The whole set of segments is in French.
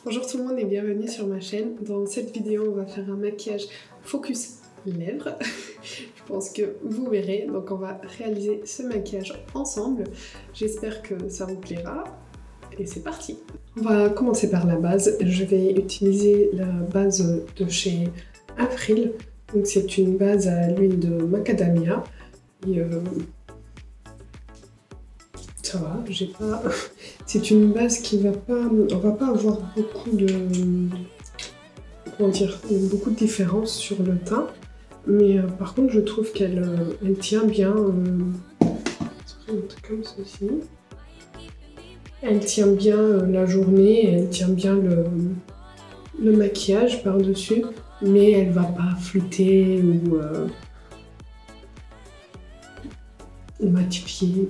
Bonjour tout le monde et bienvenue sur ma chaîne. Dans cette vidéo, on va faire un maquillage focus lèvres. Je pense que vous verrez. Donc on va réaliser ce maquillage ensemble. J'espère que ça vous plaira. Et c'est parti. On va commencer par la base. Je vais utiliser la base de chez Avril. Donc c'est une base à l'huile de macadamia. Et ça va, j'ai pas... C'est une base qui va pas... On va pas avoir beaucoup de... Comment dire? Beaucoup de différences sur le teint. Mais par contre, je trouve qu'elle elle tient bien... un truc comme ceci. Elle tient bien la journée, elle tient bien le maquillage par-dessus. Mais elle va pas flouter ou matifier.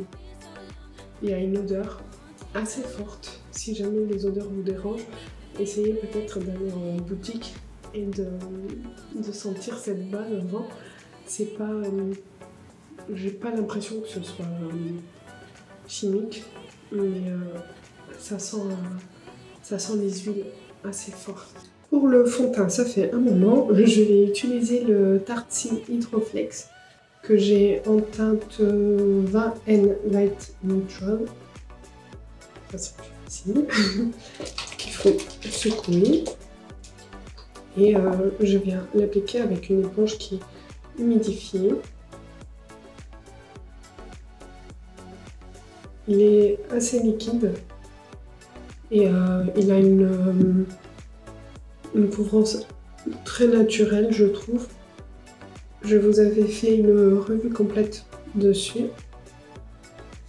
Il y a une odeur assez forte. Si jamais les odeurs vous dérangent, essayez peut-être d'aller en boutique et de sentir cette base avant. C'est pas... j'ai pas l'impression que ce soit chimique, mais ça sent les huiles assez fortes. Pour le fond de teint, ça fait un moment, je vais utiliser le Tartsy Hydroflex que j'ai en teinte 20N Light Neutral. Ça c'est plus facile. Qu'il faut secouer. Et je viens l'appliquer avec une éponge qui est humidifiée. Il est assez liquide et il a une couvrance très naturelle, je trouve. Je vous avais fait une revue complète dessus.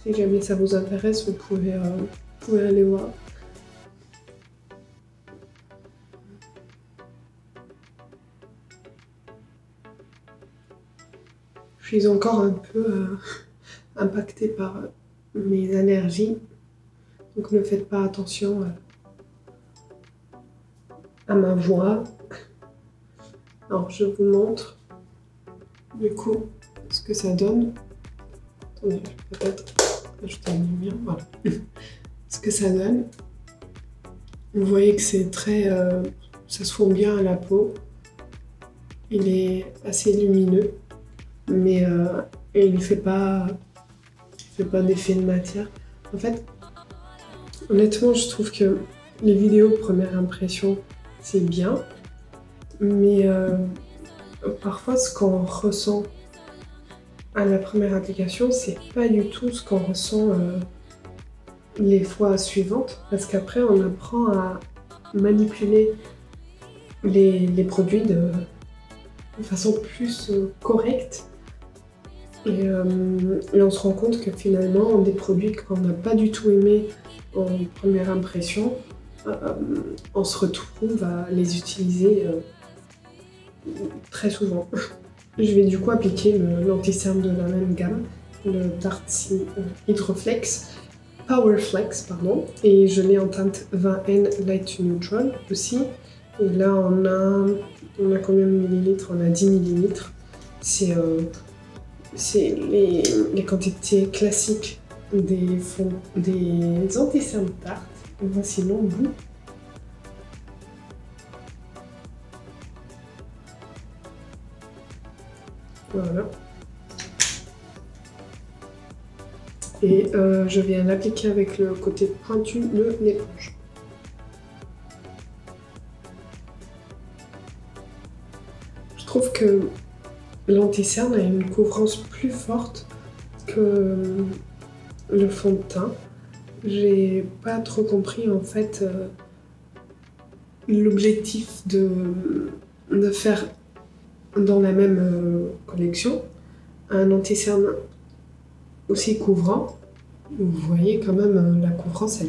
Si jamais ça vous intéresse, vous pouvez aller voir. Je suis encore un peu impactée par mes allergies. Donc ne faites pas attention à ma voix. Alors je vous montre du coup ce que ça donne. Attendez, peut-être ajouter une lumière, voilà. Ce que ça donne. Vous voyez que c'est très... ça se fond bien à la peau. Il est assez lumineux, mais il ne fait pas d'effet de matière. En fait, honnêtement, je trouve que les vidéos première impression, c'est bien, mais parfois ce qu'on ressent à la première application, c'est pas du tout ce qu'on ressent les fois suivantes, parce qu'après on apprend à manipuler les produits de façon plus correcte et on se rend compte que finalement des produits qu'on n'a pas du tout aimés en première impression, on se retrouve à les utiliser très souvent. Je vais du coup appliquer l'anti-cerne de la même gamme, le Tartsy Hydroflex, Powerflex, pardon, et je l'ai en teinte 20N Light Neutral aussi. Et là on a combien de millilitres? On a 10 millilitres. C'est les quantités classiques des anti-cernes Tarte. Et voici l'embout. Voilà. Et je viens l'appliquer avec le côté pointu de l'éponge. Je trouve que l'anti-cerne a une couvrance plus forte que le fond de teint. J'ai pas trop compris en fait l'objectif de faire dans la même collection un anti-cerne aussi couvrant. Vous voyez quand même la couvrance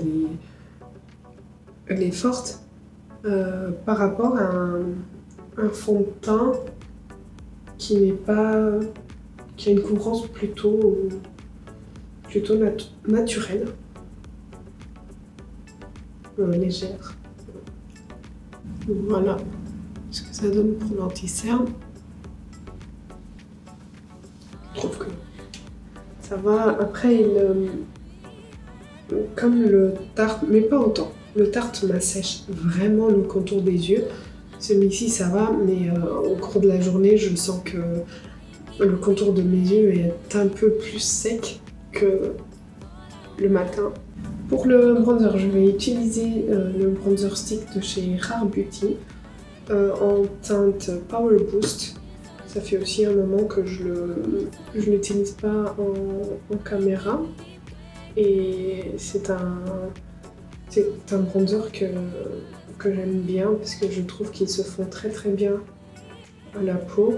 elle est forte par rapport à un fond de teint qui a une couvrance plutôt naturelle, légère. Voilà ce que ça donne pour l'anti-cerne. Je trouve que ça va. Après, comme le Tarte, mais pas autant. le Tarte m'assèche vraiment le contour des yeux. Celui-ci ça va, mais au cours de la journée, je sens que le contour de mes yeux est un peu plus sec que le matin. Pour le bronzer, je vais utiliser le bronzer stick de chez Rare Beauty en teinte Power Boost. Ça fait aussi un moment que je l'utilise pas en caméra. Et c'est un bronzer que j'aime bien parce que je trouve qu'ils se font très très bien à la peau.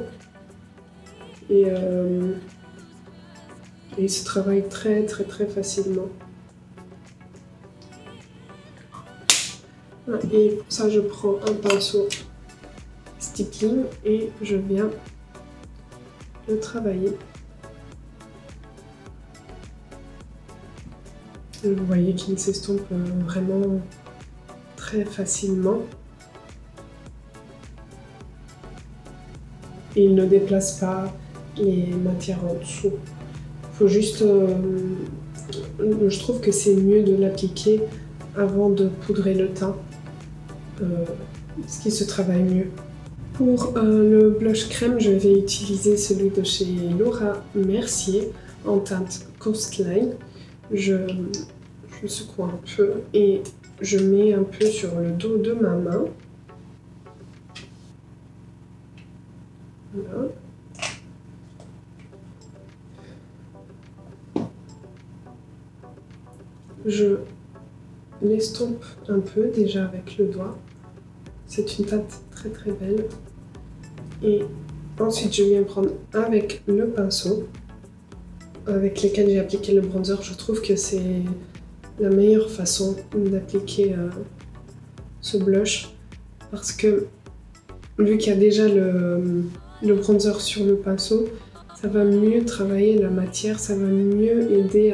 Et il se travaille très très très facilement. Et pour ça, je prends un pinceau sticking et je viens le travailler. Vous voyez qu'il s'estompe vraiment très facilement. Et il ne déplace pas les matières en dessous. Il faut juste... je trouve que c'est mieux de l'appliquer avant de poudrer le teint. Ce qui se travaille mieux. Pour le blush crème, je vais utiliser celui de chez Laura Mercier en teinte Coastline. Je secoue un peu et je mets un peu sur le dos de ma main. Voilà. Je l'estompe un peu déjà avec le doigt. C'est une teinte très très belle. Et ensuite je viens prendre avec le pinceau avec lequel j'ai appliqué le bronzer. Je trouve que c'est la meilleure façon d'appliquer ce blush parce que vu qu'il y a déjà le bronzer sur le pinceau, ça va mieux travailler la matière, ça va mieux aider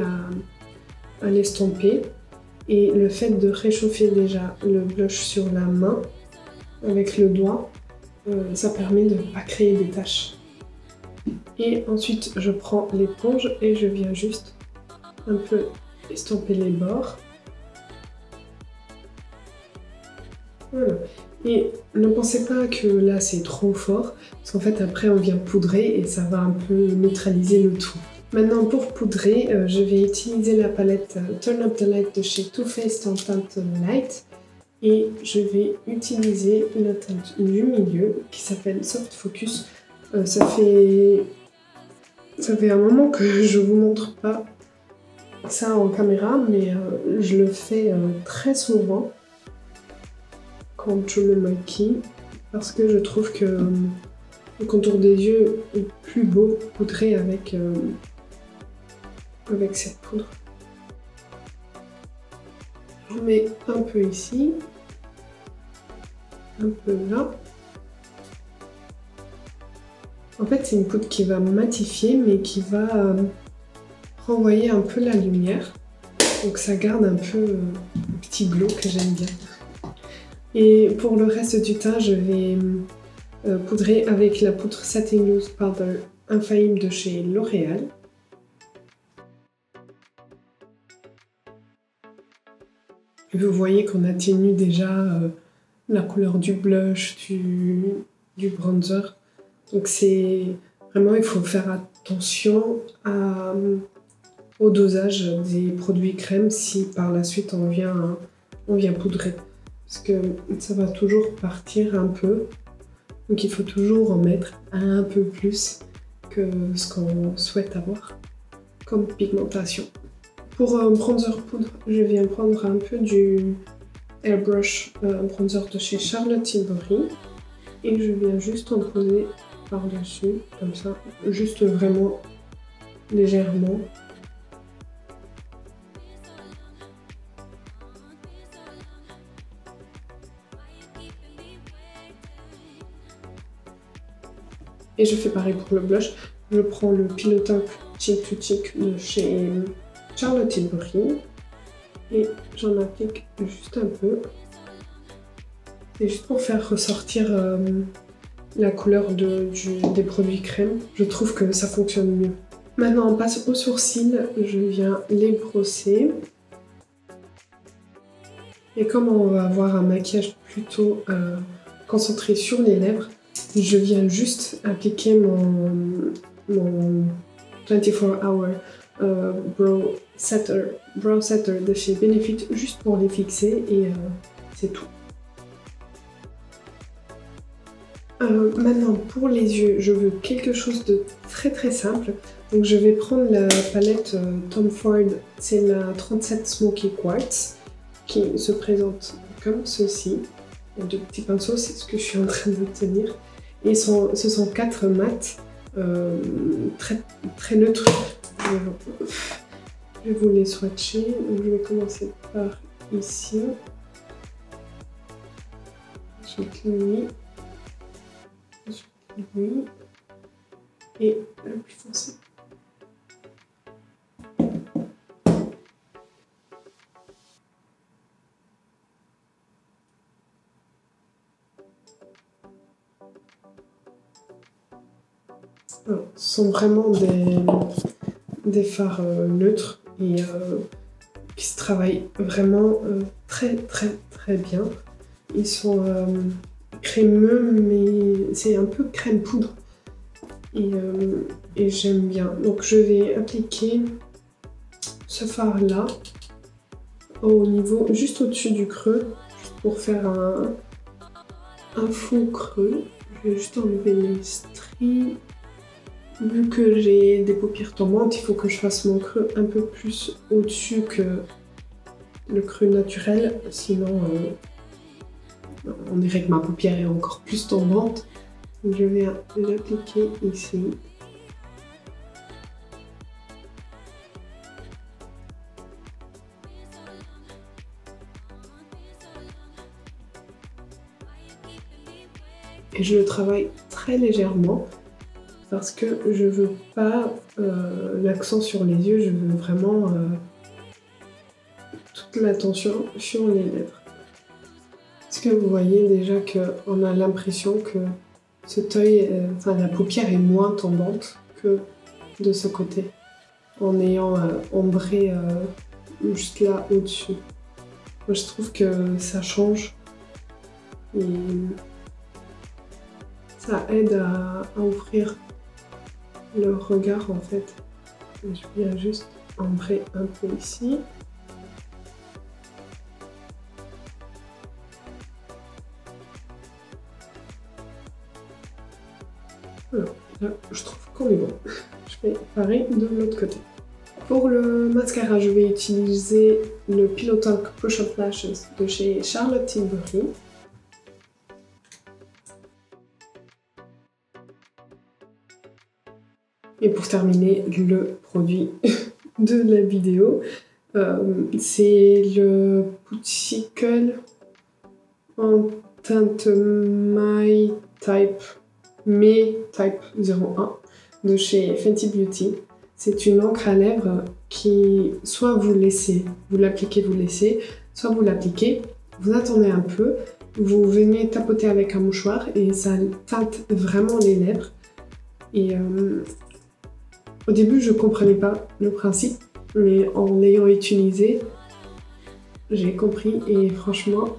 à l'estomper. Et le fait de réchauffer déjà le blush sur la main avec le doigt, ça permet de ne pas créer des taches. Et ensuite je prends l'éponge et je viens juste un peu estomper les bords. Voilà. Et ne pensez pas que là c'est trop fort, parce qu'en fait après on vient poudrer et ça va un peu neutraliser le tout. Maintenant pour poudrer, je vais utiliser la palette Turn Up the Light de chez Too Faced en teinte Light. Et je vais utiliser la teinte du milieu qui s'appelle Soft Focus. Ça fait un moment que je vous montre pas ça en caméra, mais je le fais très souvent quand je me maquille parce que je trouve que le contour des yeux est plus beau poudré avec cette poudre. Je mets un peu ici, un peu là. En fait, c'est une poudre qui va matifier, mais qui va renvoyer un peu la lumière. Donc ça garde un peu un petit glow que j'aime bien. Et pour le reste du teint, je vais poudrer avec la poudre Satin Loose Powder Infaillible de chez L'Oréal. Vous voyez qu'on atténue déjà la couleur du blush, du bronzer. Donc c'est vraiment, il faut faire attention au dosage des produits crème si par la suite on vient poudrer. Parce que ça va toujours partir un peu. Donc il faut toujours en mettre un peu plus que ce qu'on souhaite avoir comme pigmentation. Pour un bronzer poudre, je viens prendre un peu du Airbrush bronzer de chez Charlotte Tilbury et je viens juste en poser par-dessus, comme ça, juste vraiment légèrement. Et je fais pareil pour le blush. Je prends le Pillow Talk Cheek to Cheek de chez Charlotte Tilbury et j'en applique juste un peu. C'est juste pour faire ressortir la couleur des produits crème. Je trouve que ça fonctionne mieux. Maintenant on passe aux sourcils. Je viens les brosser. Et comme on va avoir un maquillage plutôt concentré sur les lèvres, je viens juste appliquer mon 24 Hour Brow Setter de chez Benefit juste pour les fixer et c'est tout. Maintenant pour les yeux, je veux quelque chose de très simple. Donc je vais prendre la palette Tom Ford, c'est la 37 Smoky Quartz qui se présente comme ceci. Il y a deux petits pinceaux, c'est ce que je suis en train de tenir. Et ce sont 4 mats très neutres. Je vais vous les swatcher. Donc je vais commencer par ici. Ensuite lui. Ensuite lui. Et le plus foncé. Ce sont vraiment des fards neutres et qui se travaillent vraiment très bien. Ils sont crémeux mais c'est un peu crème poudre et j'aime bien. Donc je vais appliquer ce fard là au niveau juste au-dessus du creux pour faire un fond creux. Je vais juste enlever les stries. Vu que j'ai des paupières tombantes, il faut que je fasse mon creux un peu plus au-dessus que le creux naturel, sinon on dirait que ma paupière est encore plus tombante. Donc je vais l'appliquer ici. Et je le travaille très légèrement. Parce que je veux pas l'accent sur les yeux, je veux vraiment toute l'attention sur les lèvres. Est-ce que vous voyez déjà qu'on a l'impression que cet œil, enfin la paupière est moins tombante que de ce côté, en ayant ombré juste là au-dessus. Moi je trouve que ça change et ça aide à ouvrir le regard en fait. Je viens juste ombrer un peu ici. Alors, là, je trouve qu'on est bon. Je fais pareil de l'autre côté. Pour le mascara, je vais utiliser le Pillow Talk Push Up Lashes de chez Charlotte Tilbury. Et pour terminer, le produit de la vidéo, c'est le Bouticle en teinte My Type 01 de chez Fenty Beauty. C'est une encre à lèvres qui, soit vous l'appliquez, soit vous l'appliquez, vous attendez un peu, vous venez tapoter avec un mouchoir et ça teinte vraiment les lèvres. Et au début, je comprenais pas le principe, mais en l'ayant utilisé, j'ai compris et franchement,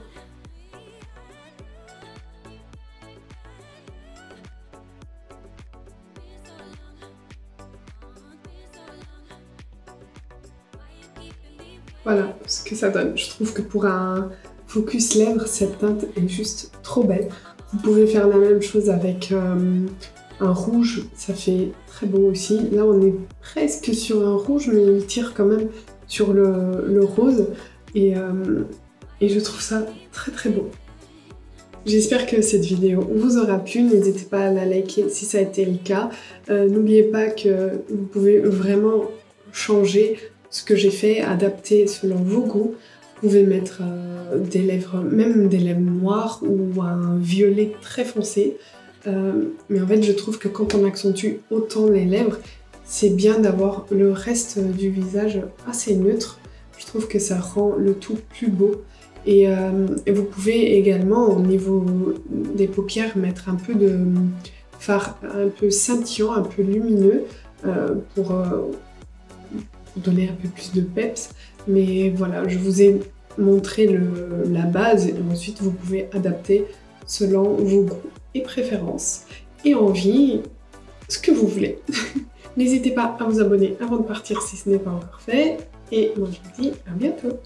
voilà ce que ça donne. Je trouve que pour un focus lèvres, cette teinte est juste trop belle. Vous pouvez faire la même chose avec un rouge, ça fait très beau aussi. Là, on est presque sur un rouge, mais il tire quand même sur le rose. Et je trouve ça très beau. J'espère que cette vidéo vous aura plu. N'hésitez pas à la liker si ça a été le cas. N'oubliez pas que vous pouvez vraiment changer ce que j'ai fait, adapter selon vos goûts. Vous pouvez mettre des lèvres, même des lèvres noires ou un violet très foncé. Mais en fait, je trouve que quand on accentue autant les lèvres, c'est bien d'avoir le reste du visage assez neutre. Je trouve que ça rend le tout plus beau. Et vous pouvez également, au niveau des paupières, mettre un peu de fard un peu scintillant, un peu lumineux pour donner un peu plus de peps. Mais voilà, je vous ai montrer la base et ensuite vous pouvez adapter selon vos goûts et préférences et envie, ce que vous voulez. N'hésitez pas à vous abonner avant de partir si ce n'est pas encore fait et moi je vous dis à bientôt.